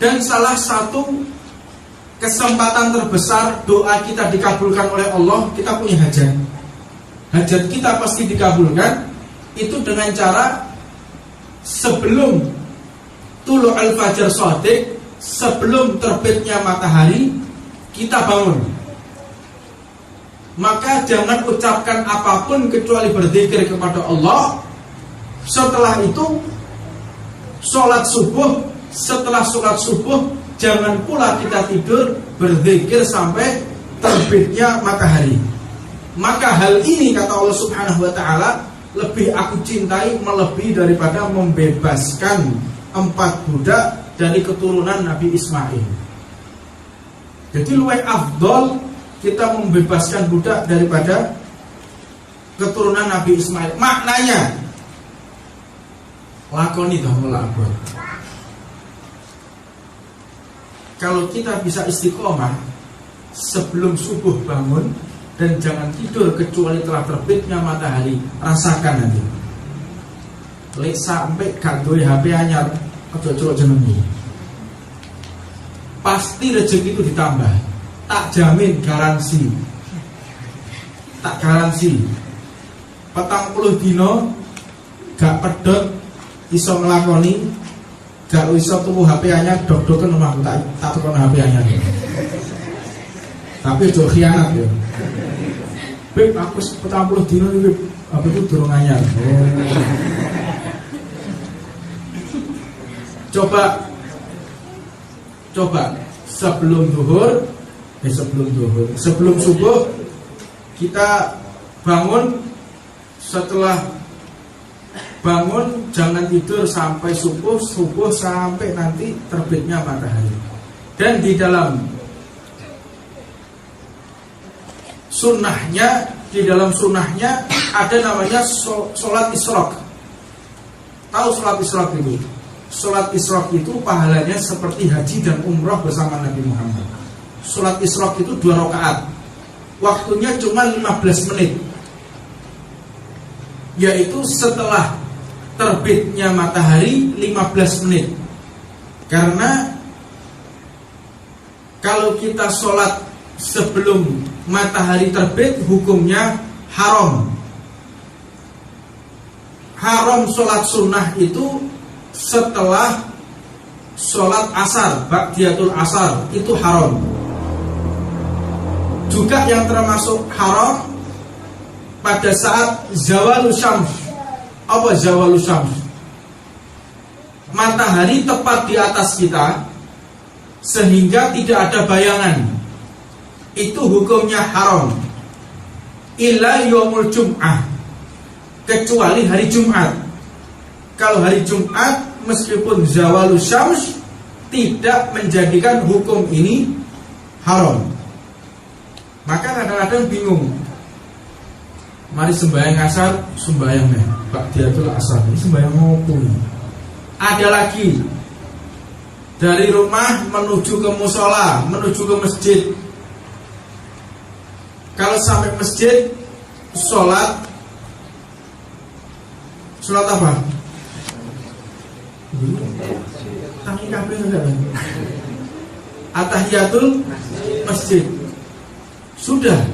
Dan salah satu kesempatan terbesar doa kita dikabulkan oleh Allah, kita punya hajat. Hajat kita pasti dikabulkan itu dengan cara sebelum tulu al-fajr shadiq, sebelum terbitnya matahari, kita bangun. Maka jangan ucapkan apapun kecuali berzikir kepada Allah. Setelah itu sholat subuh. Setelah sholat subuh jangan pula kita tidur, berzikir sampai terbitnya matahari. Maka hal ini kata Allah Subhanahu wa ta'ala lebih aku cintai melebihi daripada membebaskan 4 budak dari keturunan Nabi Ismail. Jadi luwih afdol kita membebaskan budak daripada keturunan Nabi Ismail. Maknanya lakoni dhamul abad. Kalau kita bisa istiqomah sebelum subuh bangun dan jangan tidur kecuali telah terbitnya matahari, rasakan nanti. Lek sampai gak duwe HP anyar, aja celok jenenge. Pasti rezeki itu ditambah. Tak jamin, garansi. Tak garansi. 40 dino gak pedot iso nglakoni, gak iso tuku HP anyar, dok-doken omahku tak tukon HP anyar. Tapi ojo khianat ya. Beb, aku 40 dino iki HP itu durung anyar. Coba sebelum subuh kita bangun. Setelah bangun jangan tidur sampai subuh sampai nanti terbitnya matahari. Dan di dalam sunnahnya ada namanya sholat isyraq. Tahu sholat isyraq itu? Sholat isyraq itu pahalanya seperti haji dan umroh bersama Nabi Muhammad. Sholat isyraq itu 2 rakaat. Waktunya cuma 15 menit. Yaitu setelah terbitnya matahari 15 menit. Karena kalau kita sholat sebelum matahari terbit hukumnya haram. Haram sholat sunnah itu setelah sholat asar, ba'diyatul asar, itu haram. Juga yang termasuk haram pada saat zawalus syams. Apa zawalus syams? Matahari tepat di atas kita sehingga tidak ada bayangan. Itu hukumnya haram. Illa yaumul jum'ah, kecuali hari Jumat. Kalau hari Jumat meskipun zawalus syams tidak menjadikan hukum ini haram. Maka kadang-kadang bingung. Mari sembahyang asar, sembahyang ba'diyatul asar. Ini sembahyang apa ini? Ada lagi dari rumah menuju ke musola, menuju ke masjid. Kalau sampai masjid, sholat apa? Atahiyatul masjid. Sudah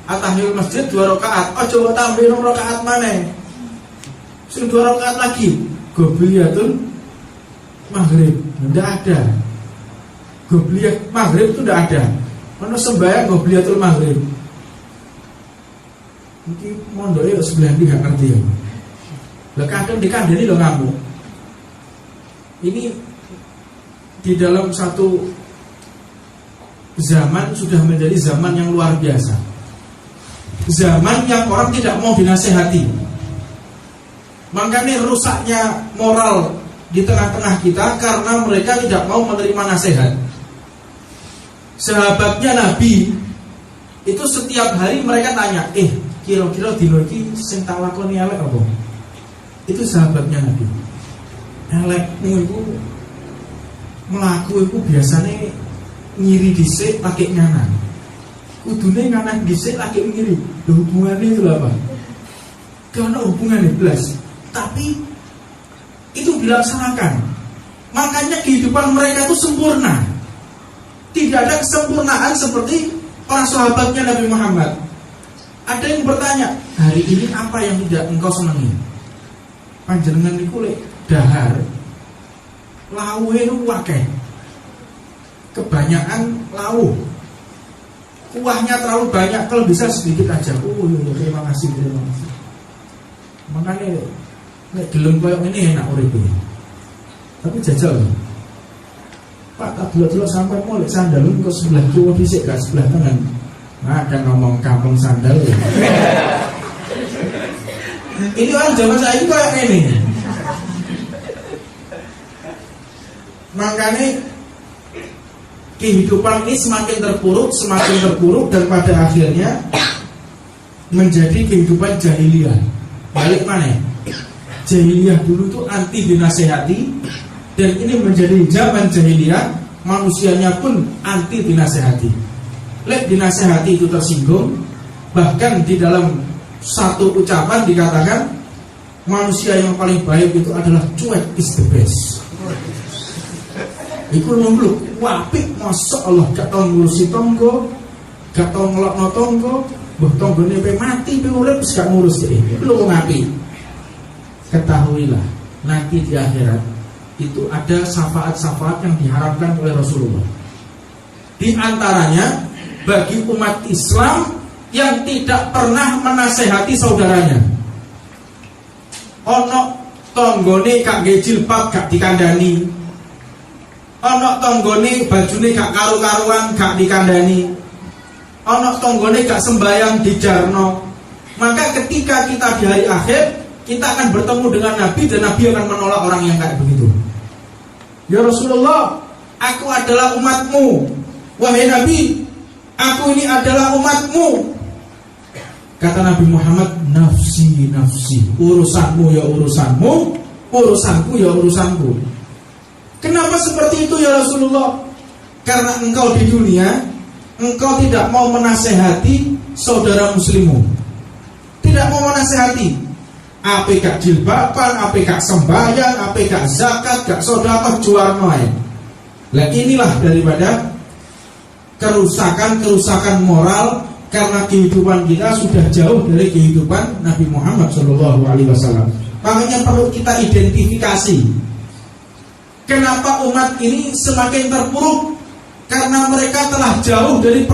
Atahiyatul masjid 2 rakaat. Oh coba tambah 2 rakaat mana? Sing 2 rakaat lagi. Qobliyatul maghrib. Tidak ada. Qobliyah maghrib itu tidak ada. Mana sembahyang qobliyatul maghrib. Mungkin mondoknya sebelah ini gak ngerti ya. Lah kadang dikandani lo ngamuk. Ini di dalam satu zaman sudah menjadi zaman yang luar biasa. Zaman yang orang tidak mau dinasehati. Makanya rusaknya moral di tengah-tengah kita karena mereka tidak mau menerima nasihat. Sahabatnya Nabi itu setiap hari mereka tanya, kira-kira dino iki sing tak lakoni elek apa? Itu sahabatnya Nabi. Elekmu itu melaku itu biasanya ngiri dhisik pakai nyanan. Kudune nganan dhisik lagi ngiri. Hubungannya itu apa? Karena hubungannya belas. Tapi itu dilaksanakan. Makanya kehidupan mereka itu sempurna. Tidak ada kesempurnaan seperti para sahabatnya Nabi Muhammad. Ada yang bertanya, hari ini apa yang tidak engkau senangi? Panjenengan niku lek dahar lawuhe niku akeh. Kebanyakan lawuh. Kuahnya terlalu banyak, kalau bisa sedikit aja. Oh iya, terima kasih. Makanya nek gelem koyo ngene enak uripe. Tapi jajal. Pak, tak delok-delok sampai molek sandal kok sebelah kiwa dhisik gak sebelah kanan. Nah, kan ngomong kampung sandal. Ini orang zaman saya ini kayak ini. Makanya kehidupan ini semakin terpuruk dan pada akhirnya menjadi kehidupan jahiliyah. Balik mana? Jahiliyah dulu itu anti dinasehati, dan ini menjadi zaman jahiliyah, manusianya pun anti dinasehati. Lek dinasehati itu tersinggung, bahkan di dalam satu ucapan dikatakan manusia yang paling baik itu adalah cuek is the best. Iku ngomong wapik, masya Allah, gak tau ngurusi tonggo, gak tau ngelokno tonggo, mbah tonggone pe mati pe urip wis gak ngurus deh. Lu ngapi? Ketahuilah, nanti di akhirat itu ada syafaat-syafaat yang diharapkan oleh Rasulullah. Di antaranya bagi umat Islam yang tidak pernah menasehati saudaranya. Ono tonggone gak nggih jilbab gak dikandani. Ono tonggone bajune gak karu-karuan gak dikandani. Ono tonggone gak sembayang dijarno. Maka ketika kita di hari akhir, kita akan bertemu dengan Nabi, dan Nabi akan menolak orang yang kayak begitu. Ya Rasulullah, aku adalah umatmu. Wahai Nabi, aku ini adalah umatmu. Kata Nabi Muhammad, nafsi, nafsi, urusanmu ya urusanmu, urusanku ya urusanku. Kenapa seperti itu ya Rasulullah? Karena engkau di dunia, engkau tidak mau menasehati saudara muslimmu. Tidak mau menasehati. Ape gak jilbaban, ape gak sembahyang, ape gak zakat, gak sedekah, jual main. Nah inilah daripada kerusakan moral, karena kehidupan kita sudah jauh dari kehidupan Nabi Muhammad SAW. Makanya perlu kita identifikasi. Kenapa umat ini semakin terpuruk? Karena mereka telah jauh dari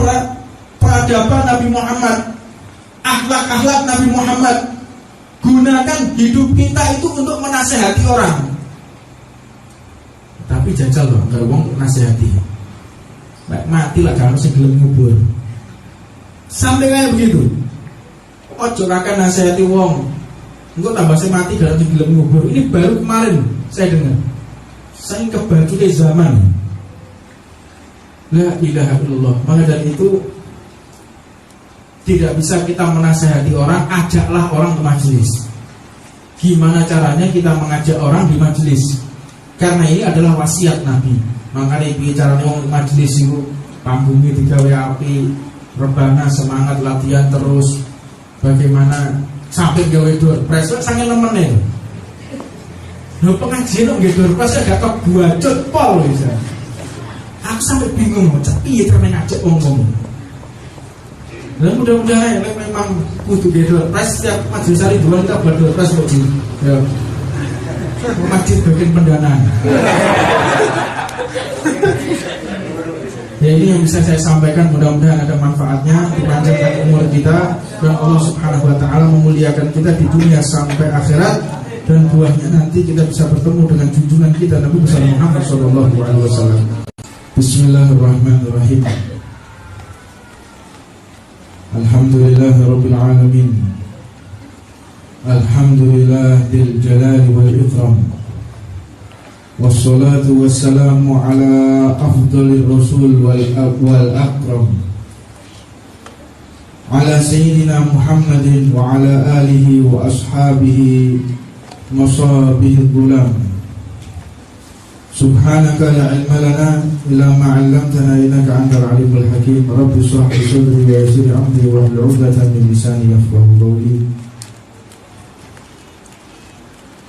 peradaban Nabi Muhammad, akhlak-akhlak Nabi Muhammad. Gunakan hidup kita itu untuk menasehati orang. Tapi jajal loh, kalau wong nasihati. Baik mati lah kalau sing gelem ngubur. Sampai kayak begitu. Ojo rakan nasihati wong. Engko tambah saya mati kalau sing gelem ngubur. Ini baru kemarin saya dengar. Saya kebaca zaman. La ilaha illallah. Maka dari itu tidak bisa kita menasehati orang, ajaklah orang ke majelis. Gimana caranya kita mengajak orang di majelis? Karena ini adalah wasiat Nabi. Makanya bicara orang majelis itu panggungnya digawe api, rebana semangat latihan terus. Bagaimana sampai gawe door press sange nemen. Lho pengajian kok nggih door press gak kebuacut pol bisa. Aku sampai bingung mau piye carane ngajak wong-wong. Dan mudah-mudahan memang kudu door press setiap majelis hari dua kita buat door press kok di. Ya. Masjid bagian pendanaan. Ya ini yang bisa saya sampaikan, mudah-mudahan ada manfaatnya, dipanjangkan umur kita, dan Allah Subhanahu wa taala memuliakan kita di dunia sampai akhirat, dan buahnya nanti kita bisa bertemu dengan junjungan kita Nabi Muhammad sallallahu alaihi wasallam. Bismillahirrahmanirrahim. Alhamdulillahirabbil alamin. Alhamdulillahil jalali wal ikram. Wassalatu wassalamu ala afdalir rasul wal akram, ala sayyidina Muhammadin wa ala alihi wa ashabihi masabihil gulam. Subhanaka la ilma lana illa ma 'allamtana innaka antal alimul hakim. Rabbi shrah li sadri wa yassir li amri wahlul 'uqdatam min lisani yafqahu qawli.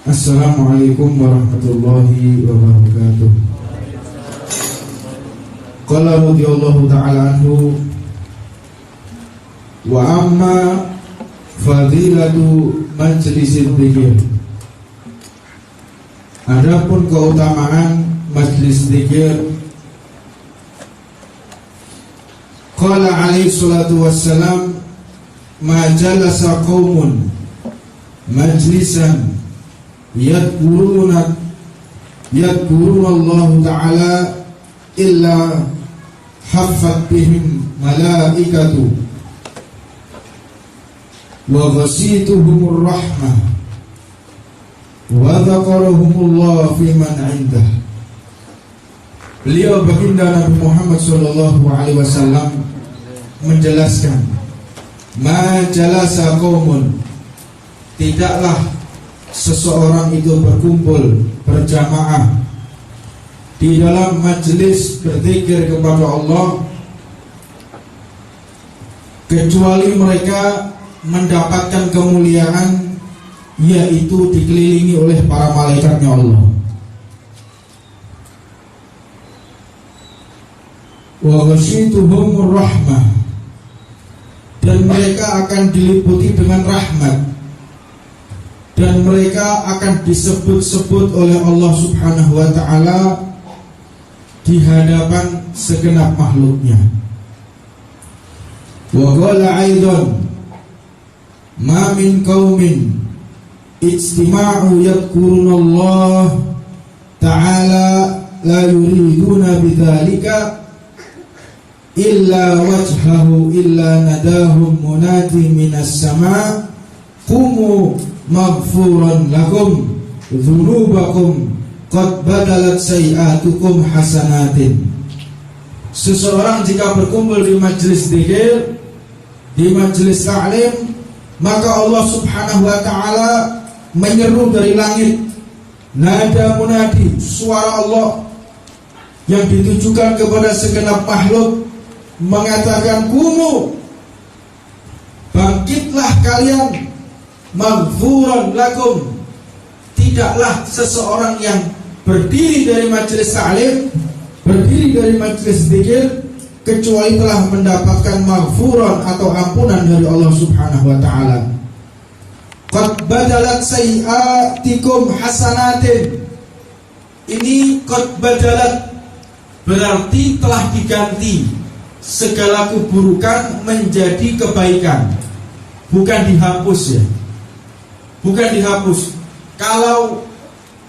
Assalamualaikum warahmatullahi wabarakatuh. Qala radhiyallahu ta'ala anhu wa amma fadilatu majlisid dzikir. Adapun keutamaan majlis dzikir, qala alaihi salatu wassalam, ma jalasa qaumun majlisan yadkuruna Allah ta'ala illa haffat bihim malaikatu wa ghasituhumur rahmah wa dzakarahumullah fi man 'indah. Beliau baginda Nabi Muhammad sallallahu alaihi wasallam menjelaskan, ma jalasa qaumun, tidaklah seseorang itu berkumpul berjamaah di dalam majlis berzikir kepada Allah kecuali mereka mendapatkan kemuliaan, yaitu dikelilingi oleh para malaikatnya Allah. Wa ghashituhumur rahmah, dan mereka akan diliputi dengan rahmat, dan mereka akan disebut-sebut oleh Allah Subhanahu wa ta'ala di hadapan segenap makhluknya. Wa qala aidan, ma min qaumin ijtima'u yadhkuruna Allah ta'ala la yuriduna bidzalika illa wajhahu illa nadahum munadi minas sama' qumu maghfuran lakum dzunubakum qad badalat sayi'atukum hasanatin. Seseorang jika berkumpul di majlis dzikir, di majlis ta'lim, maka Allah Subhanahu wa ta'ala menyeru dari langit, nada munadi, suara Allah yang ditujukan kepada segenap makhluk, mengatakan, kumu, bangkitlah kalian, maghfuran lakum, tidaklah seseorang yang berdiri dari majelis ta'lim, berdiri dari majelis zikir, kecuali telah mendapatkan maghfuran atau ampunan dari Allah Subhanahu wa ta'ala. Qad badalat sayi'atikum hasanatin. Ini qad badalat berarti telah diganti segala keburukan menjadi kebaikan, bukan dihapus ya. Bukan dihapus. Kalau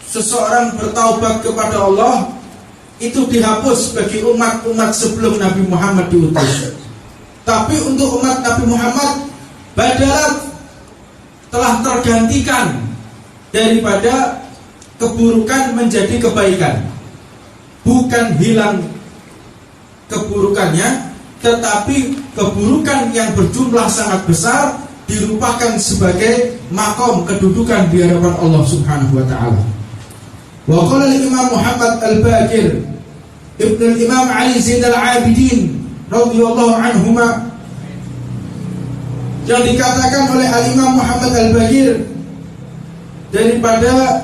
seseorang bertaubat kepada Allah, itu dihapus bagi umat-umat sebelum Nabi Muhammad diutus. Tapi untuk umat Nabi Muhammad, badalat telah tergantikan daripada keburukan menjadi kebaikan. Bukan hilang keburukannya, tetapi keburukan yang berjumlah sangat besar dirupakan sebagai makom kedudukan di hadapan Allah Subhanahu wa ta'ala. Wa qala al-Imam Muhammad al-Baqir Ibn al-Imam Ali Zain al-Abidin radhiyallahu anhuma, yang dikatakan oleh al-Imam Muhammad al-Baqir daripada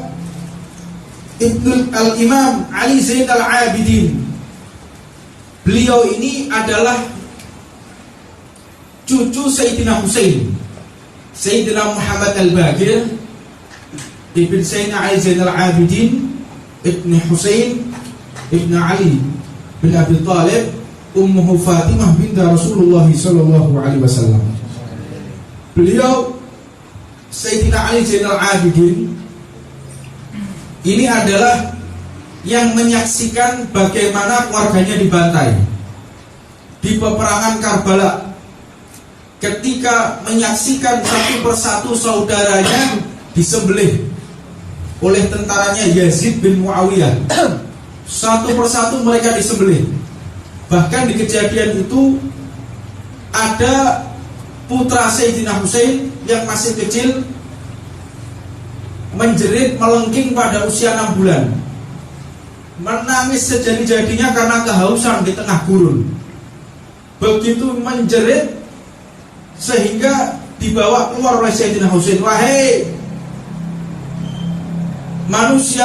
Ibn al-Imam Ali Zain al-Abidin, beliau ini adalah cucu Sayyidina Husain. Sayyidina Muhammad al-Baqir ibn Sayyidina Ali Zain al-Abidin ibn Husain ibn Ali bin Abi Talib, ummuhu Fatimah binta Rasulullah sallallahu alaihi wasallam. Beliau Sayyidina Ali Zain al-Abidin ini adalah yang menyaksikan bagaimana keluarganya dibantai di peperangan Karbala. Ketika menyaksikan satu persatu saudaranya disembelih oleh tentaranya Yazid bin Muawiyah, satu persatu mereka disembelih. Bahkan di kejadian itu ada putra Sayyidina Husain yang masih kecil menjerit melengking pada usia 6 bulan, menangis sejadi-jadinya karena kehausan di tengah gurun. Begitu menjerit sehingga dibawa keluar oleh Sayyidina Husain, wahai manusia,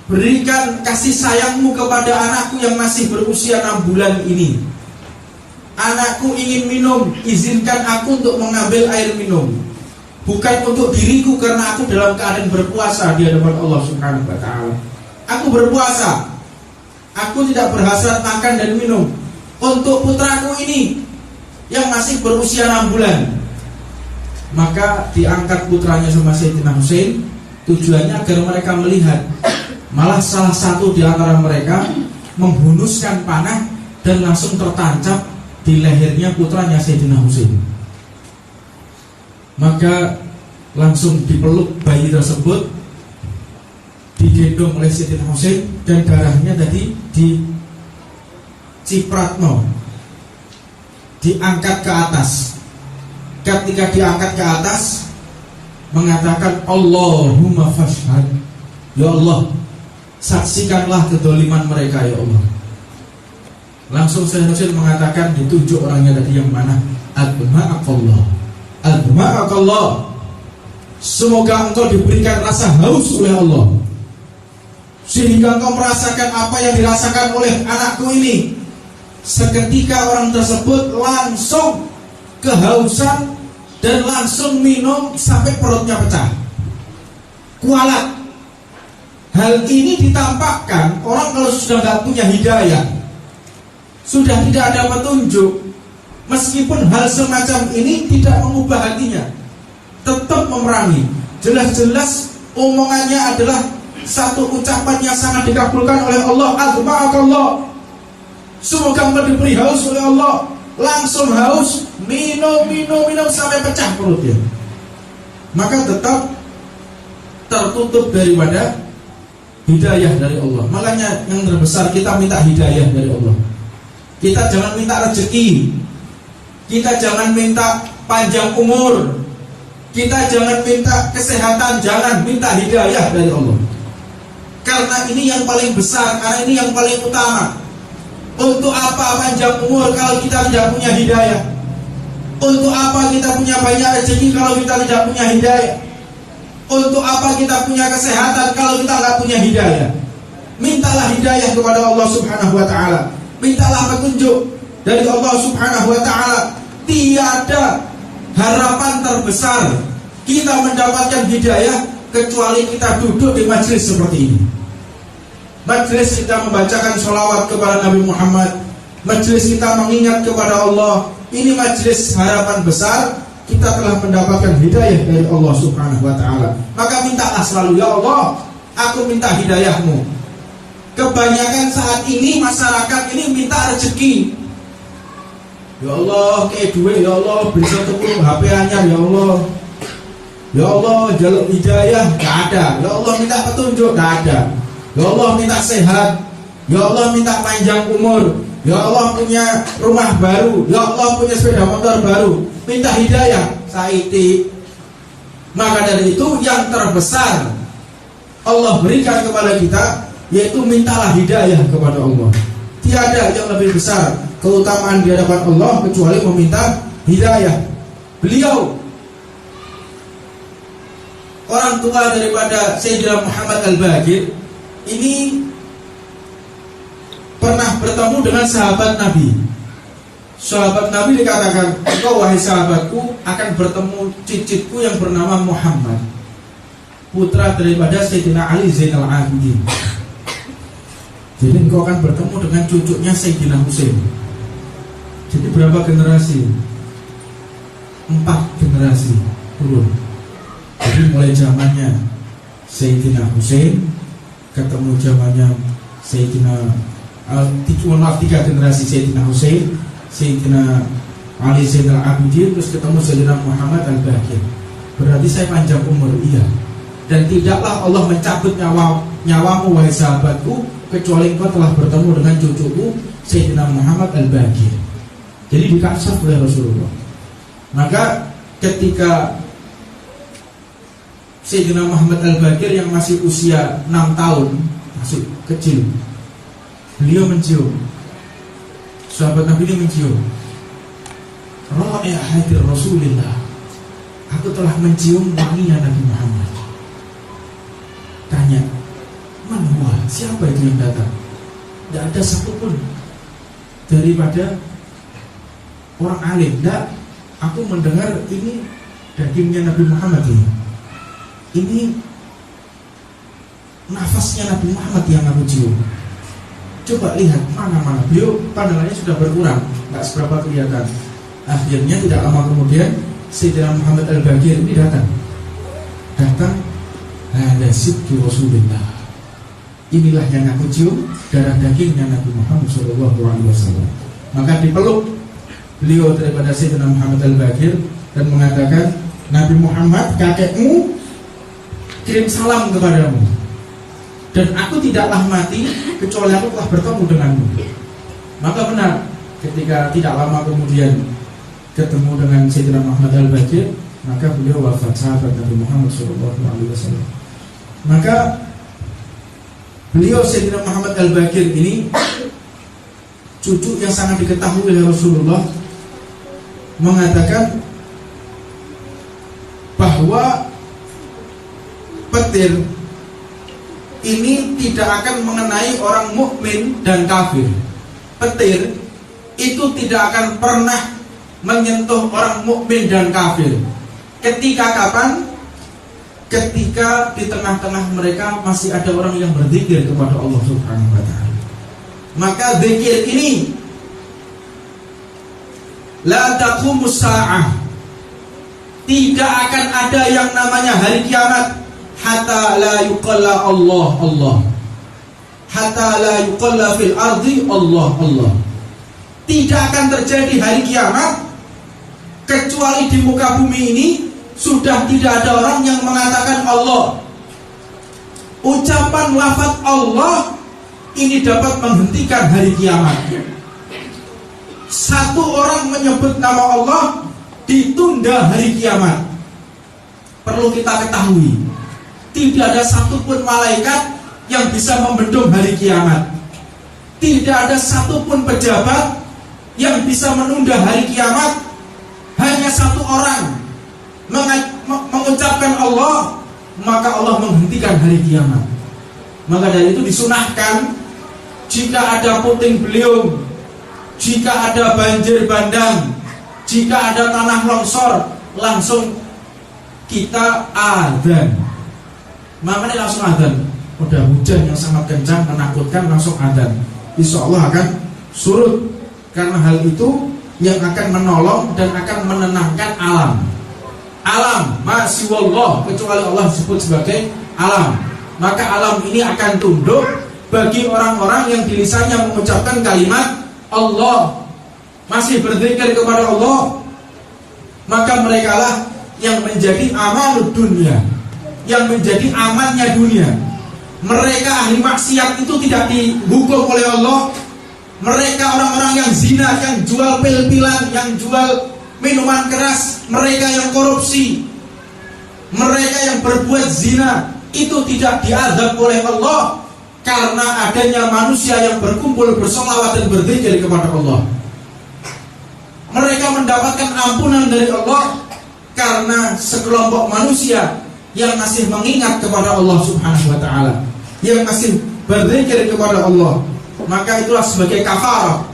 berikan kasih sayangmu kepada anakku yang masih berusia 6 bulan ini. Anakku ingin minum, izinkan aku untuk mengambil air minum. Bukan untuk diriku, karena aku dalam keadaan berpuasa di hadapan Allah Subhanahu wa ta'ala. Aku berpuasa, aku tidak berhasrat makan dan minum. Untuk putraku ini yang masih berusia 6 bulan. Maka diangkat putranya sama Sayyidina Husain, tujuannya agar mereka melihat. Malah salah satu di antara mereka menghunuskan panah dan langsung tertancap di lehernya putranya Sayyidina Husain. Maka langsung dipeluk bayi tersebut, digendong oleh Sayyidina Husain, dan darahnya tadi dicipratno, diangkat ke atas. Ketika diangkat ke atas, mengatakan Allahumma fashhad, ya Allah, saksikanlah kedoliman mereka ya Allah. Langsung Sayyidina Husain mengatakan, ditunjuk orangnya tadi yang mana, adma'akallah, adma'akallah, semoga engkau diberikan rasa haus oleh Allah, sehingga engkau merasakan apa yang dirasakan oleh anakku ini. Seketika orang tersebut langsung kehausan dan langsung minum sampai perutnya pecah, kualat. Hal ini ditampakkan orang kalau sudah tidak punya hidayah, sudah tidak ada petunjuk, meskipun hal semacam ini tidak mengubah hatinya, tetap memerangi. Jelas-jelas omongannya adalah satu ucapan yang sangat dikabulkan oleh Allah. Azma'akallah, semoga engkau diberi haus oleh Allah. Langsung haus, minum sampai pecah perutnya. Maka tetap tertutup daripada hidayah dari Allah. Makanya yang terbesar kita minta hidayah dari Allah. Kita jangan minta rezeki, kita jangan minta panjang umur, kita jangan minta kesehatan, jangan minta hidayah dari Allah. Karena ini yang paling besar, karena ini yang paling utama. Untuk apa panjang umur kalau kita tidak punya hidayah? Untuk apa kita punya banyak rezeki kalau kita tidak punya hidayah? Untuk apa kita punya kesehatan kalau kita tidak punya hidayah? Mintalah hidayah kepada Allah Subhanahu wa ta'ala. Mintalah petunjuk dari Allah Subhanahu wa ta'ala. Tiada harapan terbesar kita mendapatkan hidayah kecuali kita duduk di majelis seperti ini. Majelis kita membacakan sholawat kepada Nabi Muhammad, majelis kita mengingat kepada Allah. Ini majelis harapan besar, kita telah mendapatkan hidayah dari Allah Subhanahu wa ta'ala. Maka mintalah selalu, ya Allah, aku minta hidayahmu. Kebanyakan saat ini masyarakat ini minta rezeki. Ya Allah, kayak duit, ya Allah, beli satu HP anyar, ya Allah. Ya Allah, jaluk hidayah, gak ada. Ya Allah, minta petunjuk, gak ada. Ya Allah, minta sehat. Ya Allah, minta panjang umur. Ya Allah, punya rumah baru. Ya Allah, punya sepeda motor baru. Minta hidayah, saiti. Maka dari itu yang terbesar Allah berikan kepada kita, yaitu mintalah hidayah kepada Allah. Tiada yang lebih besar keutamaan di hadapan Allah kecuali meminta hidayah. Beliau orang tua daripada Sayyidina Muhammad Al-Baqir ini pernah bertemu dengan sahabat Nabi. Sahabat Nabi dikatakan, engkau wahai sahabatku akan bertemu cicitku yang bernama Muhammad, putra daripada Sayyidina Ali Zainal Abidin. Jadi engkau akan bertemu dengan cucunya Sayyidina Husain. Jadi berapa generasi? 4 generasi turun. Jadi mulai zamannya Sayyidina Husain, ketemu zamannya Sayyidina 3 generasi Sayyidina Husain, Sayyidina Ali Zainal Abidin, terus ketemu Sayyidina Muhammad Al-Baqir. Berarti saya panjang umur, iya. Dan tidaklah Allah mencabut nyawamu wahai sahabatku, kecuali engkau telah bertemu dengan cucuku Sayyidina Muhammad Al-Baqir. Jadi dikasih oleh Rasulullah. Maka ketika Sayyidina Muhammad Al-Baqir yang masih usia 6 tahun, masih kecil, beliau mencium, sahabat Nabi ini mencium, Ra'ihatir Rasulillah, aku telah mencium wanginya Nabi Muhammad. siapa itu yang datang? Tidak ada satupun daripada orang alim. Tidak, aku mendengar ini dagingnya Nabi Muhammad ini. Ini nafasnya Nabi Muhammad yang aku cium. Coba lihat mana-mana. Beliau pandangannya sudah berkurang, nggak seberapa kelihatan. Akhirnya tidak lama kemudian Sayyidina Muhammad Al-Baqir ini datang. Ada sidqi Rasulullah. Inilah yang aku cium, darah dagingnya Nabi Muhammad SAW. Maka dipeluk beliau daripada Sayyidina Muhammad Al-Baqir dan mengatakan, Nabi Muhammad, kakekmu kirim salam kepadamu, dan aku tidaklah mati kecuali aku telah bertemu denganmu. Maka benar, ketika tidak lama kemudian ketemu dengan Sayyidina Muhammad Al-Baqir, maka beliau wafat, sahabat Nabi Muhammad SAW. Maka beliau Sayyidina Muhammad Al-Baqir ini cucu yang sangat diketahui oleh Rasulullah, mengatakan bahwa petir ini tidak akan mengenai orang mukmin dan kafir. Petir itu tidak akan pernah menyentuh orang mukmin dan kafir. Ketika kapan? Ketika di tengah-tengah mereka masih ada orang yang berzikir kepada Allah Subhanahu wa ta'ala. Maka zikir ini la taqumus sa'ah, tidak akan ada yang namanya hari kiamat hatta la yuqalla Allah Allah, hatta la yuqalla fil ardi Allah Allah. Tidak akan terjadi hari kiamat kecuali di muka bumi ini sudah tidak ada orang yang mengatakan Allah. Ucapan lafaz Allah ini dapat menghentikan hari kiamat. Satu orang menyebut nama Allah ditunda hari kiamat. Perlu kita ketahui, tidak ada satupun malaikat yang bisa membendung hari kiamat. Tidak ada satupun pejabat yang bisa menunda hari kiamat. Hanya satu orang mengucapkan Allah, maka Allah menghentikan hari kiamat. Maka dari itu disunahkan, jika ada puting beliung, jika ada banjir bandang, jika ada tanah longsor, langsung kita adzan. Makanya langsung adzan. Udah hujan yang sangat kencang menakutkan, langsung adzan. Insya Allah akan surut. Karena hal itu yang akan menolong dan akan menenangkan alam. Alam masih wallah, kecuali Allah disebut sebagai alam. Maka alam ini akan tunduk bagi orang-orang yang di lisannya mengucapkan kalimat Allah, masih berzikir kepada Allah. Maka merekalah yang menjadi aman dunia, yang menjadi amannya dunia. Mereka ahli maksiat itu tidak dihukum oleh Allah. Mereka orang-orang yang zina, yang jual pil-pilan, yang jual minuman keras, mereka yang korupsi, mereka yang berbuat zina, itu tidak diazab oleh Allah karena adanya manusia yang berkumpul bersolawat dan berzikir kepada Allah. Mereka mendapatkan ampunan dari Allah karena sekelompok manusia yang masih mengingat kepada Allah Subhanahu wa ta'ala, yang masih berzikir kepada Allah. Maka itulah sebagai kafarah,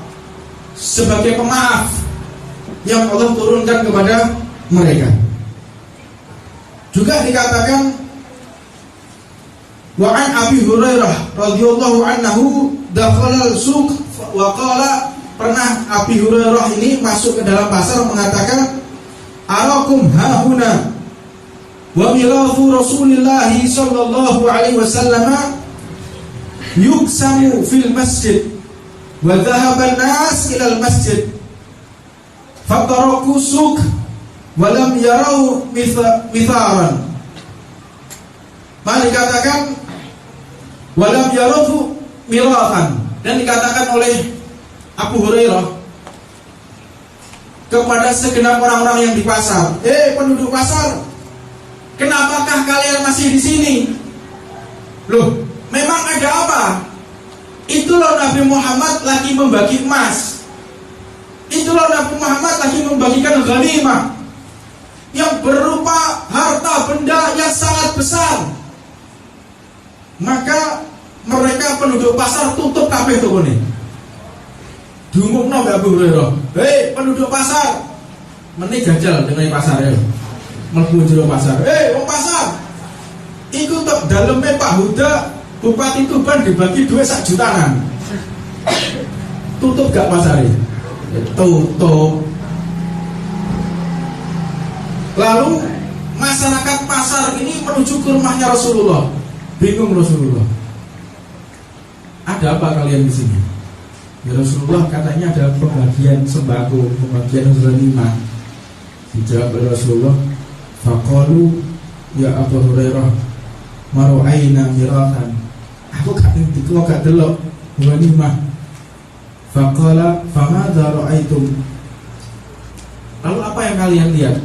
sebagai pemaaf yang Allah turunkan kepada mereka. Juga dikatakan, wa an Abi Hurairah radhiyallahu anhu dakhala al-suq wa qala, pernah Abi Hurairah ini masuk ke dalam pasar mengatakan, arakum hahuna wa milathu Rasulillah sallallahu alaihi wasallam yuksamu fil masjid wa dhahaba an-nas ila al-masjid fataraku suq wa lam yarau mitharan. Maka dikatakan walam yarau mirathan, dan dikatakan oleh Abu Hurairah kepada segenap orang-orang yang di pasar, penduduk pasar, kenapakah kalian masih di sini? Loh, memang ada apa? Itulah Nabi Muhammad lagi membagi emas. Itulah Nabi Muhammad lagi membagikan ghanimah yang berupa harta benda yang sangat besar. Maka mereka penduduk pasar tutup kabeh tokone. Diumumno Mbak Abu Hurairah, "Hei penduduk pasar, meneh jajal dengan pasar ya." Mlebu jero pasar. "Hei wong pasar, iku tok daleme Pak Huda Bupati Tuban dibagi duit 1 jutaan. Tutup gak pasare?" Tutup. Lalu masyarakat pasar ini menuju ke rumahnya Rasulullah. Bingung Rasulullah. "Ada apa kalian di sini?" "Ya Rasulullah, katanya ada pembagian sembako, pembagian ghanimah." Dijawab oleh Rasulullah, "Faqalu ya Abu Hurairah, maru'aina miratan." "Aku gak ngerti, aku gak delok ghanimah." Faqala famadza ra'aitum? Lalu apa yang kalian lihat?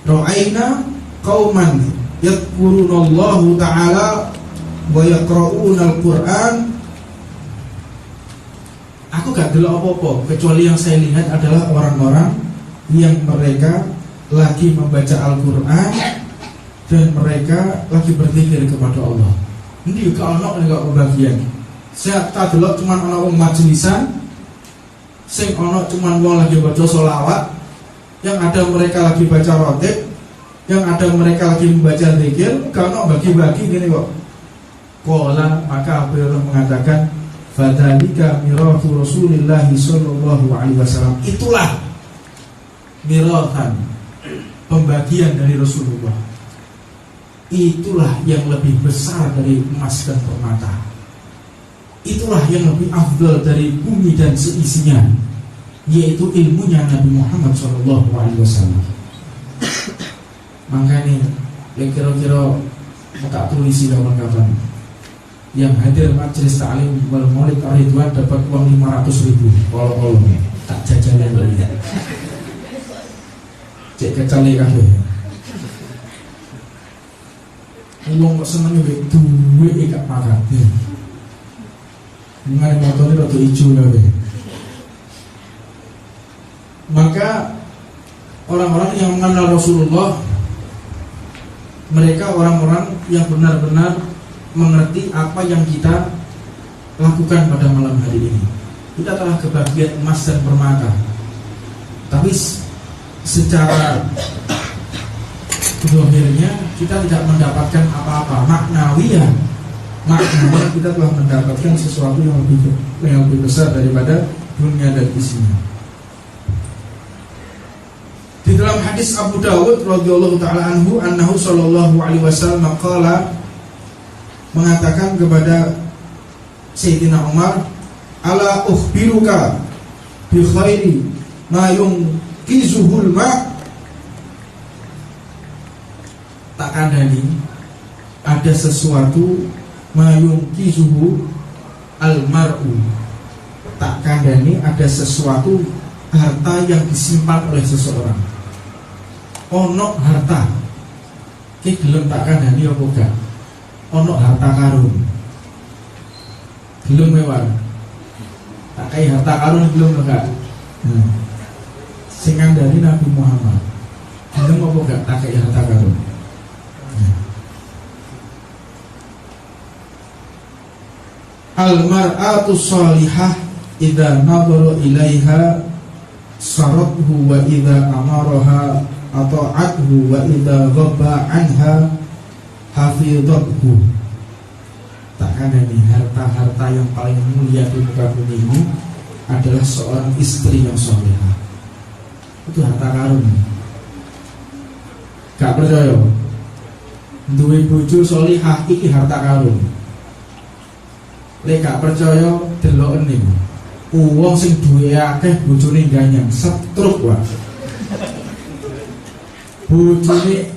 Ra'aina qauman yadhkurunallahu ta'ala wa yaqra'unal Qur'an. Aku gak delok apa-apa, kecuali yang saya lihat adalah orang-orang yang mereka lagi membaca Al-Quran dan mereka lagi berzikir kepada Allah. Ini juga ono nek pembagian. Saya tak delok cuman ana wong majelisan, sing ana cuman wong lagi baca sholawat, yang ada mereka lagi baca rotib, yang ada mereka lagi membaca zikir, gak ono bagi-bagi gini kok. Qala, maka Abu Hurairah mengatakan, "Fadzalika mirathu Rasulillah sallallahu alaihi wasallam." Itulah miratan, pembagian dari Rasulullah. Itulah yang lebih besar dari emas dan permata. Itulah yang lebih afdal dari bumi dan seisinya, yaitu ilmunya Nabi Muhammad SAW. Makanya kira-kira tak tulisi kawan-kawan yang hadir majelis ta'lim wal maulid ar-ridwan dapat uang 500.000. Kalau tak jajalan lagi. Cek kecale kabeh. Wong kok seneng mbek duwe gak pakat. Mengenai motornya rada ijo kabeh. Maka orang-orang yang mengenal Rasulullah, mereka orang-orang yang benar-benar mengerti apa yang kita lakukan pada malam hari ini. Kita telah kebagian emas dan permata, tapi secara zahirnya kita tidak mendapatkan apa-apa. Maknawiyah kita telah mendapatkan sesuatu yang lebih besar daripada dunia dan isinya. Di dalam hadis Abu Dawud radhiyallahu taala anhu, annahu sallallahu alaihi wasallam qala, mengatakan kepada Sayyidina Umar, "Ala ukhbiruka bi khairi ma yunqizuhul ma." Tak kandani ada sesuatu ma yunqizuhu al-mar'u. Tak kandani ada sesuatu harta yang disimpan oleh seseorang. Ono harta ki gelem tak kandani apa gak? Ono harta karun gelem mewah, tak kaya harta karun gelem gak? Sing kandani Nabi Muhammad gelem apa gak tak kaya harta karun? Al-mar'atu shalihah idza nadhara ilaiha sarathu wa idza amaraha ata'athu wa idza ghabba anha hafidhathu. Takkan ini harta-harta yang paling mulia di muka bumi ini adalah seorang istri yang shalihah. Itu harta karun. Gak percaya? Duwe bojo shalihah iki harta karun. Lek gak percaya deloken niku. Wong sing duwe akeh bojone ganyang setruk wae. Bojone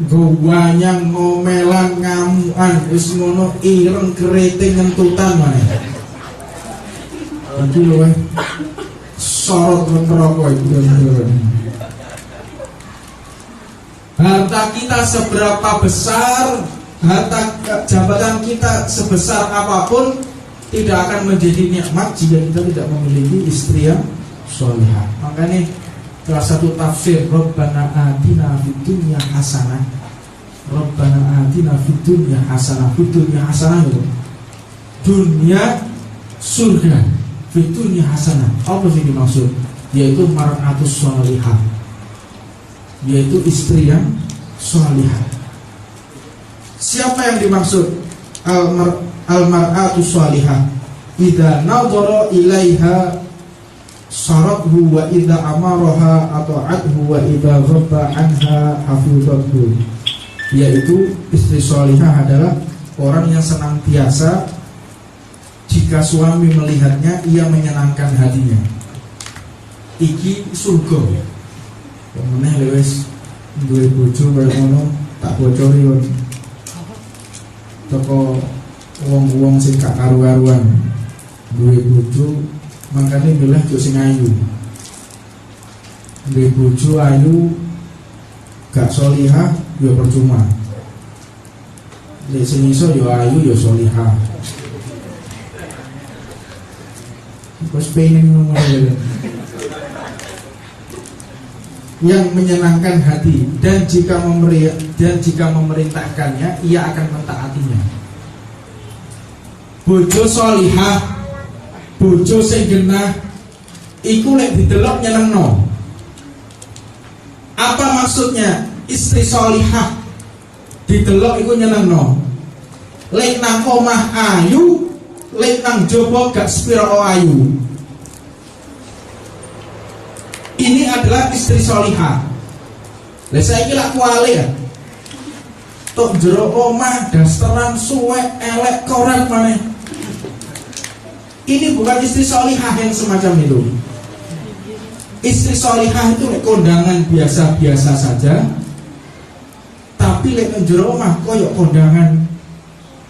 gowanyang ngomelan ngamukan wis ngono ireng keriting ngentutan maneh. Iki lho sorot neraka iki. Harta kita seberapa besar, harta jabatan kita sebesar apapun, tidak akan menjadi nikmat jika kita tidak memiliki istri yang sholihah. Makanya salah satu tafsir Rabbana atina fid dunya hasanah, Rabbana atina fid dunya hasanah, fid dunya hasanah itu dunia surga, fid dunya hasanah. Apa sih dimaksud? Yaitu mar'atus sholihah, yaitu istri yang sholihah. Siapa yang dimaksud al-mar'atus sholihah? Idza nadhara ilaiha sarathu wa idza amaraha ata'athu wa idza ghabba anha hafizathu. Yaitu istri sholihah adalah orang yang senantiasa jika suami melihatnya ia menyenangkan hatinya. Iki surga. Meneh wis duwe bojo kaya ngono tak bocori kon. Toko wong-wong sing gak karu-karuan duwe bojo makane milih yo sing ayu. Duwe bojo ayu gak sholihah yo percuma. Nek sing iso yo ayu yo sholihah. Wes pengen ngono yang menyenangkan hati dan jika memerintahkannya ia akan mentaatinya. Bojo sholihah, bojo sing genah iku lek didelok nyenengno. Apa maksudnya? Istri sholihah didelok iku nyenengno. Lek nang omah ayu, lek nang jaba gak spiro ayu. Ini adalah istri sholihah. Lah saiki lak kuali ya. Tok jero omah dasteran suwek elek korek maneh. Ini bukan istri sholihah yang semacam itu. Istri sholihah itu lek kondangan biasa-biasa saja. Tapi lek jero omah koyo kondangan.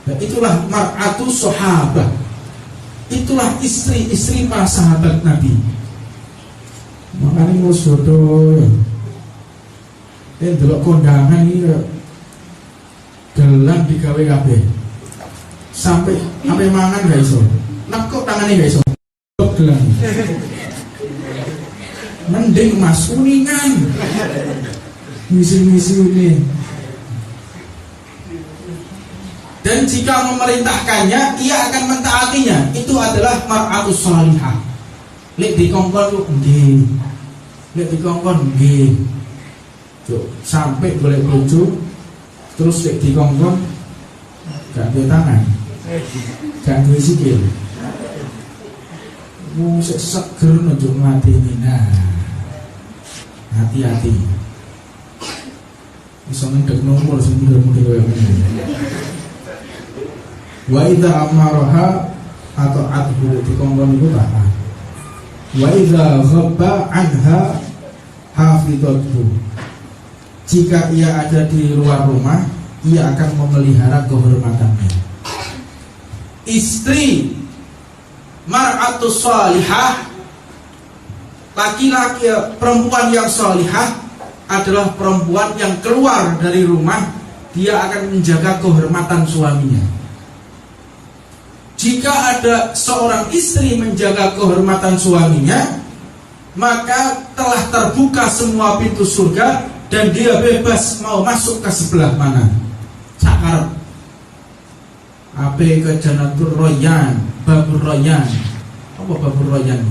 Nah, itulah mar'atus sahabah. Itulah istri-istri para sahabat Nabi. Makanya mau jodoh delok kondangan ini gelang digawe kabeh sampai mangan gak iso nekuk tangane gak iso gelang mending mas kuningan misi-misi ini. Dan jika memerintahkannya ia akan mentaatinya. Itu adalah mar'atus sholihah. Lek dikongkon lu nggih. Lek dikongkon nggih. Sampai golek bojo terus lek dikongkon gak duwe tangan. Gak duwe sikil. Sik seger nunjuk matine. Nah. Hati-hati. Iso ngendek nomor sing mudah-mudah koyo ngene. Wa idza amaraha atau adhu dikongkon iku taat. Wa idza ghabba anha hafizathu. Jika ia ada di luar rumah, ia akan memelihara kehormatannya. Istri mar'atus sholihah, laki-laki perempuan yang sholihah adalah perempuan yang keluar dari rumah, dia akan menjaga kehormatan suaminya. Jika ada seorang istri menjaga kehormatan suaminya, maka telah terbuka semua pintu surga dan dia bebas mau masuk ke sebelah mana. Sakarep. Ape ke Jannatul Rayyan, Babur Rayyan. Apa Babur Rayyan?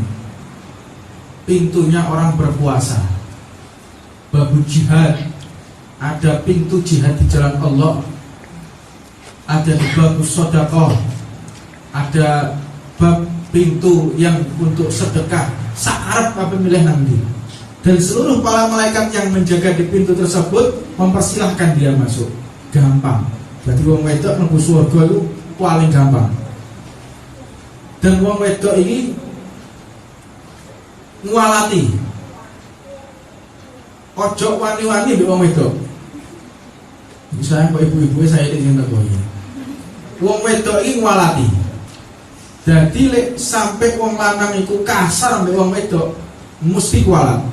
Pintunya orang berpuasa. Babur jihad. Ada pintu jihad di jalan Allah. Ada di babur sedekah. Ada bab pintu yang untuk sedekah. Sakarep apa milih nanti. Dan seluruh para malaikat yang menjaga di pintu tersebut mempersilahkan dia masuk. Gampang. Jadi wong wedok mlebu surga itu paling gampang. Dan wong wedok ini ngualati. Ojo wani-wani mbek wong wedok. Misalnya kok ibu-ibu saya ingin takoni. Wong wedok iki ngualati. Jadi lek sampai wong lanang iku kasar mbek wong wedok, mesti kualat.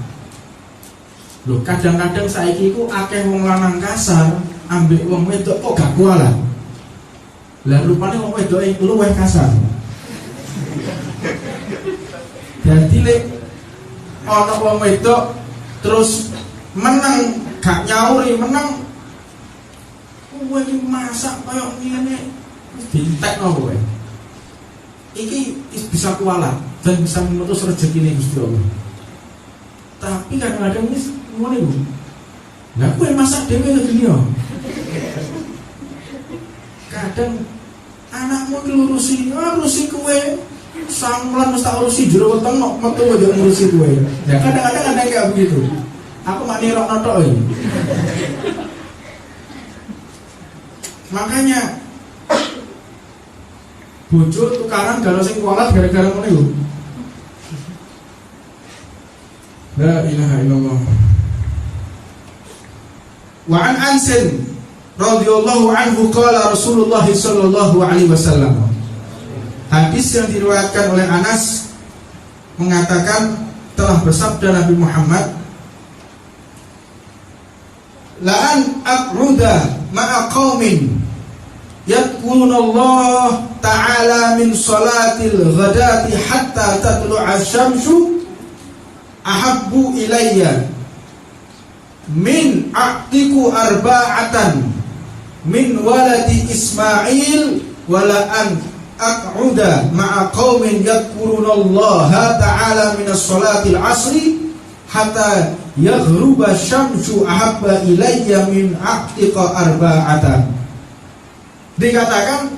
Loh, kadang-kadang saiki iku akeh wong lanang kasar ambek wong wedok kok gak kualat. Lah rupane wong wedok iku luwih kasar. Jadi lek ana wong wedok terus menang gak nyauri menang kowe iki masak kaya ngene ditekno kowe. Iki bisa kualat dan bisa memutus rezekine Gusti Allah. Tapi kadang-kadang wis ngono iku. Lah kowe masak dhewe ngene yo. Kadang anakmu ki ngurusi kowe. Samulan mesti urusi jero weteng kok metu aja ngurusi kowe. Ya kadang-kadang ada kayak begitu. Aku mak nirokno tok iki. Makanya bojo tukaran kalau sing kualat gara-gara ngono iku. La ilaha illallah. Wa an Ansin radhiyallahu anhu qala Rasulullah sallallahu alaihi wasallam. Hadis yang diriwayatkan oleh Anas mengatakan telah bersabda Nabi Muhammad, la an aq'uda ma'a qaumin yadhkuruna Allah ta'ala min salatil ghadati hatta tatlu'a asy-syamsu ahabbu ilayya min a'tiku arba'atan min waladi Ismail wala an aq'uda ma'a qaumin yadhkuruna Allah ta'ala min as-salatil 'asri hatta yaghruba syamsu ahabba ilayya min a'tiqa arba'atan. Dikatakan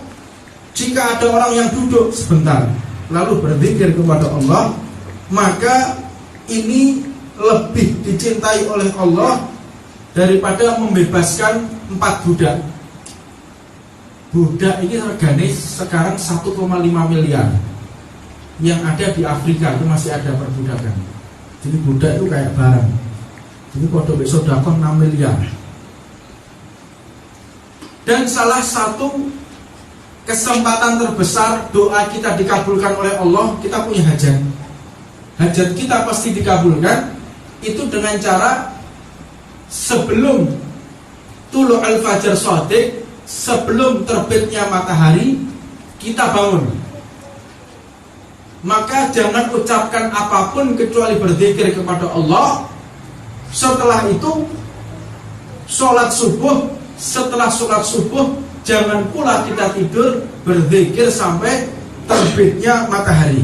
jika ada orang yang duduk sebentar lalu berzikir kepada Allah, maka ini lebih dicintai oleh Allah daripada membebaskan 4 budak. Budak ini regane sekarang 1,5 miliar. Yang ada di Afrika itu masih ada perbudakan. Jadi budak itu kayak barang. Jadi kodok besok dakon 6 miliar. Dan salah satu kesempatan terbesar doa kita dikabulkan oleh Allah, kita punya hajat. Hajat kita pasti dikabulkan itu dengan cara sebelum tulu al-fajar shadiq, sebelum terbitnya matahari kita bangun. Maka jangan ucapkan apapun kecuali berzikir kepada Allah. Setelah itu sholat subuh. Setelah sholat subuh jangan pula kita tidur berzikir sampai terbitnya matahari.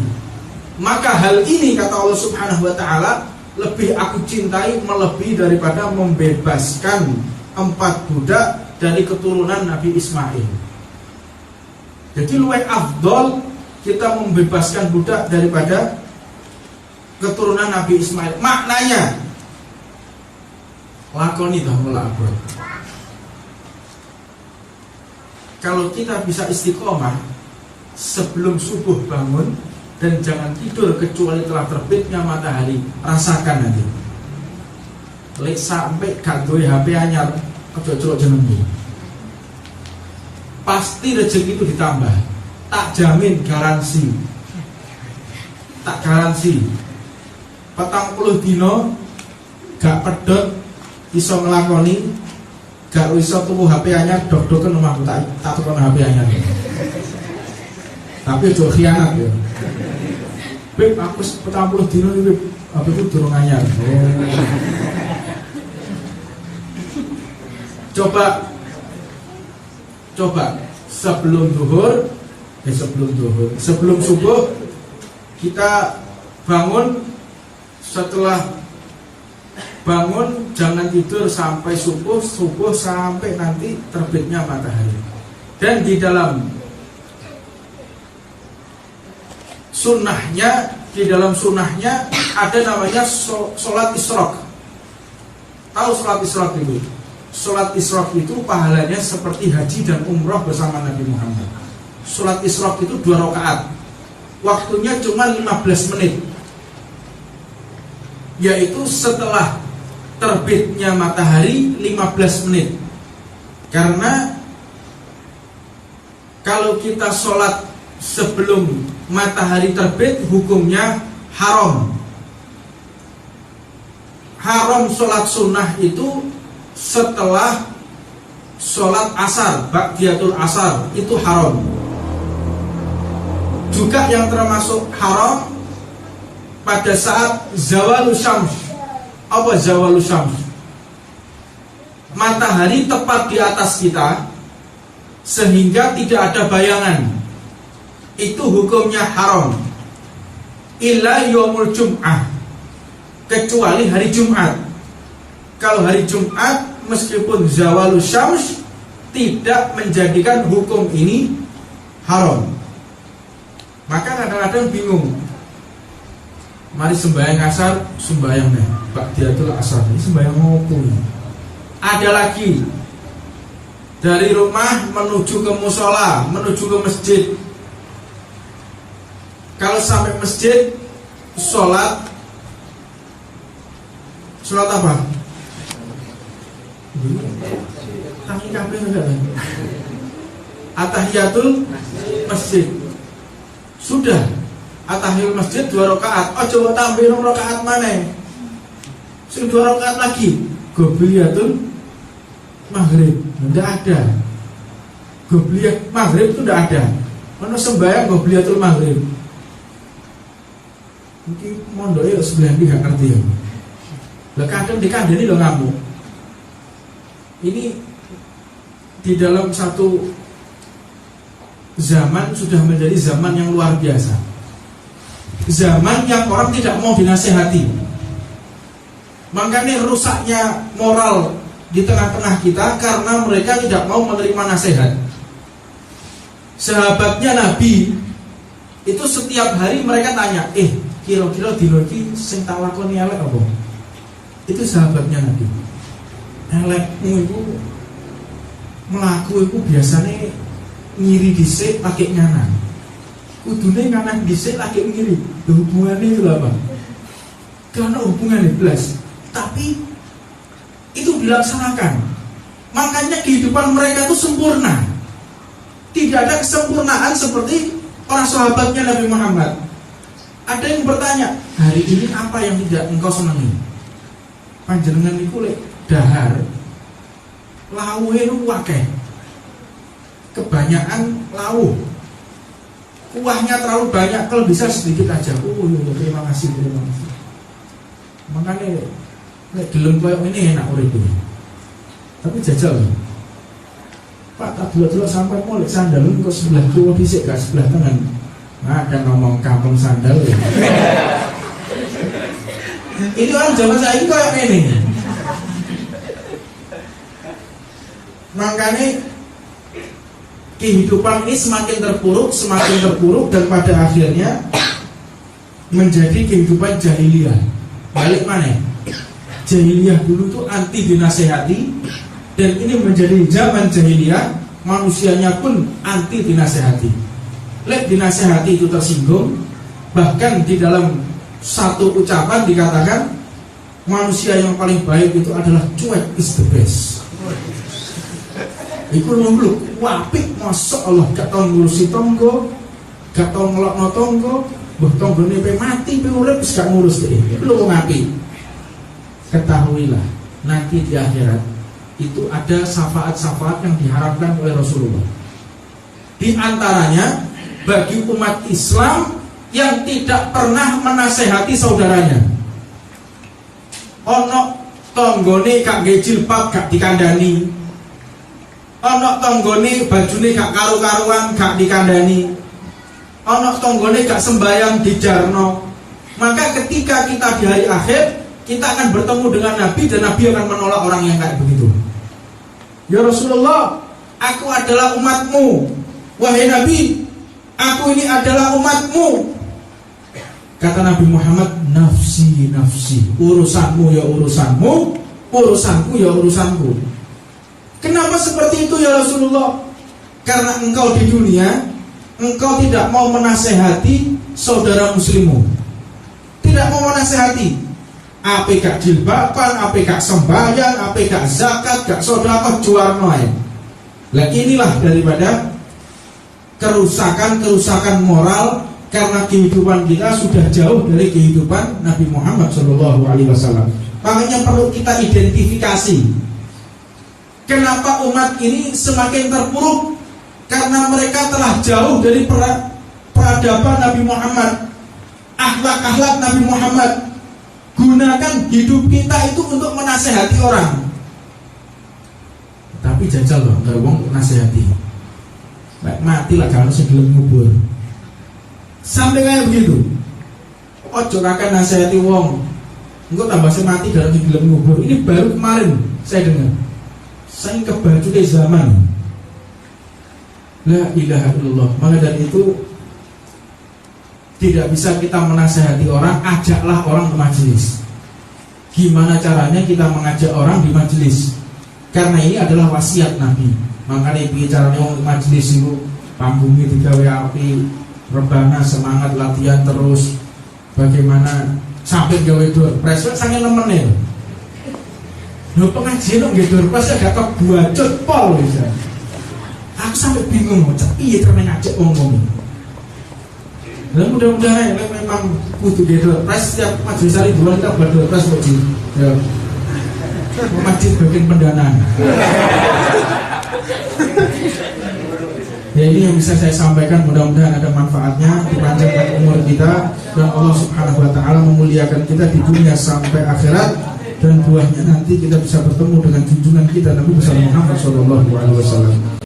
Maka hal ini kata Allah Subhanahu wa ta'ala lebih aku cintai melebihi daripada membebaskan 4 budak dari keturunan Nabi Ismail. Jadi luwih afdol kita membebaskan budak daripada keturunan Nabi Ismail. Maknanya lakoni dah melakon. Kalau kita bisa istiqomah sebelum subuh bangun dan jangan tidur kecuali telah terbitnya matahari, rasakan nanti. Lek sampai gak duwe HP anyar, ojo-ojo jenengmu. Pasti rezeki itu ditambah. Tak jamin, garansi. Tak garansi. 40 dino gak pedot iso nglakoni, gak iso tuku HP anyar, dok-doken omahku tak tukon HP anyar. Tapi ojo khianat ya. Beb, aku 40 dino iki, Beb. Apa itu durung anyar. Coba sebelum zuhur, sebelum subuh kita bangun. Setelah bangun jangan tidur sampai subuh sampai nanti terbitnya matahari. Dan di dalam sunnahnya ada namanya sholat isyraq. Tahu sholat isyraq itu? Sholat isyraq itu pahalanya seperti haji dan umrah bersama Nabi Muhammad. Sholat isyraq itu 2 rakaat. Waktunya cuma 15 menit. Yaitu setelah terbitnya matahari 15 menit. Karena kalau kita sholat sebelum matahari terbit hukumnya haram. Haram sholat sunnah itu setelah sholat asar, ba'diyatul asar, itu haram. Juga yang termasuk haram pada saat zawalus syams. Apa zawalus syams? Matahari tepat di atas kita, sehingga tidak ada bayangan, itu hukumnya haram. Illa yaumul jum'ah, kecuali hari Jumat. Kalau hari Jumat meskipun zawalus syams tidak menjadikan hukum ini haram. Maka kadang-kadang bingung, mari sembahyang asar, sembahyang nih Ba'diyatul asar, ini sembahyang apa ini? Ada lagi dari rumah menuju ke musola, menuju ke masjid. Kalau sampai masjid, sholat apa? Tangi kabeh enggak? Atahiyatul masjid. Sudah. Atahiyatul masjid 2 rakaat. Oh coba tambah rakaat mana? Sing 2 rakaat lagi. Qobliyatul maghrib. Enggak ada. Qobliyah maghrib itu enggak ada. Mana sembahyang qobliyatul maghrib. Mungkin mondoknya sebelah pihak ngerti ya. Lah kadang dikandani lo ngamuk. Ini di dalam satu zaman sudah menjadi zaman yang luar biasa. Zaman yang orang tidak mau dinasehati. Makanya rusaknya moral di tengah-tengah kita karena mereka tidak mau menerima nasihat. Sahabatnya Nabi itu setiap hari mereka tanya, kira-kira dino iki sing tak lakoni elek apa? Itu sahabatnya Nabi. Elekmu itu melaku itu biasanya ngiri dhisik pakai nganan. Kudune nganan dhisik lagi ngiri. Hubungannya itu apa? Karena hubungannya belas. Tapi itu dilaksanakan. Makanya kehidupan mereka itu sempurna. Tidak ada kesempurnaan seperti para sahabatnya Nabi Muhammad. Ada yang bertanya, hari ini apa yang tidak engkau senangi? Panjenengan niku lek dahar lawuhe nu akeh. Kebanyakan lawuh. Kuahnya terlalu banyak, kalau bisa sedikit aja. Terima kasih. Makanya nek gelem koyo ini enak uripe. Tapi jajal. Pak tak dulu sampai mau lek sandal kok sebelah kiwa dhisik gak sebelah tengah. Nah, kan ngomong kampung sandal ya. Ini orang zaman saya ini kayak ini. Makanya kehidupan ini semakin terpuruk dan pada akhirnya menjadi kehidupan jahiliyah. Balik mana? Jahiliyah dulu tuh anti dinasehati, dan ini menjadi zaman jahiliyah, manusianya pun anti dinasehati. Lek dinasehati itu tersinggung, bahkan di dalam satu ucapan dikatakan manusia yang paling baik itu adalah cuek is the best. Iku lumluk, wapik, masya Allah, gak tau ngurusi tonggo, gak tau ngelokno tonggo, mbah tonggone pe mati, pe urip wis gak ngurus deh. Lu ngapi? Ketahuilah, nanti di akhirat itu ada syafaat-syafaat yang diharapkan oleh Rasulullah. Di antaranya bagi umat Islam yang tidak pernah menasehati saudaranya. Ono tonggone gak ngge jilbab gak dikandani. Ono tonggone bajune gak karu-karuan gak dikandani. Ono tonggone gak sembayang dijarno. Maka ketika kita di hari akhir, kita akan bertemu dengan Nabi, dan Nabi akan menolak orang yang kayak begitu. Ya Rasulullah, aku adalah umatmu. Wahai Nabi, aku ini adalah umatmu. Kata Nabi Muhammad, nafsi, nafsi, urusanmu ya urusanmu, urusanku ya urusanku. Kenapa seperti itu ya Rasulullah? Karena engkau di dunia, engkau tidak mau menasehati saudara muslimmu. Tidak mau menasehati. Apa gak jilbaban, apa gak sembahyang, apa gak zakat, gak sedekah juarno ae. Lah inilah daripada kerusakan moral, karena kehidupan kita sudah jauh dari kehidupan Nabi Muhammad SAW. Makanya perlu kita identifikasi. Kenapa umat ini semakin terpuruk? Karena mereka telah jauh dari peradaban Nabi Muhammad, akhlak-akhlak Nabi Muhammad. Gunakan hidup kita itu untuk menasehati orang. Tapi jajal loh, gak wong nasehati. mati lah kalau sebelum ngubur. Sampai kayak begitu. Ojo kakek nasihati wong. Engko tambah mati dalam sebelum ngubur. Ini baru kemarin saya dengar. Saya kebacu di zaman. La ilaha illallah. Maka dari itu tidak bisa kita menasihati orang, ajaklah orang ke majelis. Gimana caranya kita mengajak orang di majelis? Karena ini adalah wasiat Nabi. Makanya bicaranya orang ke majelis itu panggungi digawe api, rebana semangat latihan terus. Bagaimana sampai gawe doorpress sange nemen. Lho pengajian kok nggih doorpress agak kebuacut pol bisa. Aku sampai bingung mau piye cara ngajak wong-wong. Lah mudah-mudahan memang kudu nggih doorpress setiap majelis hari dua kita buat doorpress kok Ji. Ya. Masjid bagian pendanaan. Ya ini yang bisa saya sampaikan, mudah-mudahan ada manfaatnya, dipanjangkan umur kita dan Allah Subhanahu wa taala memuliakan kita di dunia sampai akhirat, dan buahnya nanti kita bisa bertemu dengan junjungan kita Nabi Muhammad sallallahu alaihi wasallam.